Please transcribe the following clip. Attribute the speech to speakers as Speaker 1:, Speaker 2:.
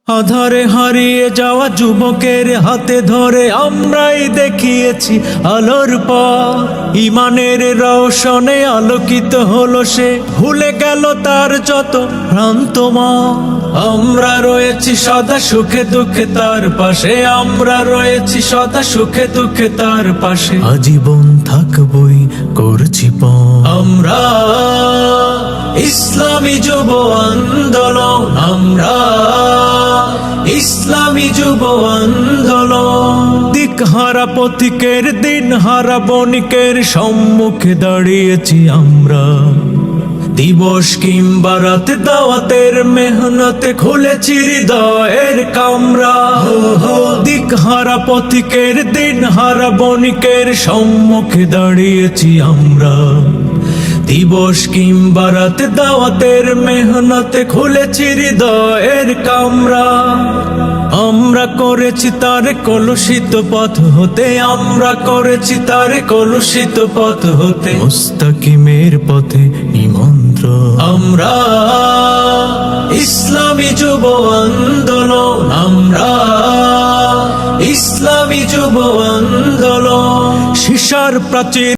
Speaker 1: আধারে হারিয়ে যাওয়া যুবকের হাতে ধরে আমরাই দেখিয়েছি আলোর পথ। ঈমানের রওশনে আলোকিত হলো সে, ভুলে গেল তার যত ভ্রান্ত মত। আমরা রয়েছি সদা সুখে দুঃখে তার পাশে, আমরা রয়েছি সদা সুখে দুঃখে তার পাশে। আজীবন থাকবই করছি পথ। আমরা ইসলামী যুব আন্দোলন, আমরা ইসলামী যুব আন্দোলন। দিকহারা পথিকের দিনহারা বণিকের সম্মুখে দাঁড়িয়েছি আমরা। দিবস কিংবা রাতে দাওয়াতের মেহনতে খুলেছি হৃদয়ের কামরা। দিকহারা পথিকের দিনহারা বণিকের সম্মুখে দাঁড়িয়েছি আমরা। দিবস কিংবা রাতে দাওয়াতের মেহনতে খুলেছি হৃদয়ের কামরা। আমরা করেছি তার কলুষিত পথ হতে, আমরা করেছি তার কলুষিত পথ হতে মুস্তাকিমের পথে নিমন্ত্রণ। আমরা ইসলামী যুব আন্দোলন, আমরা ইসলামী যুব আন্দোলন। শিশার প্রাচীর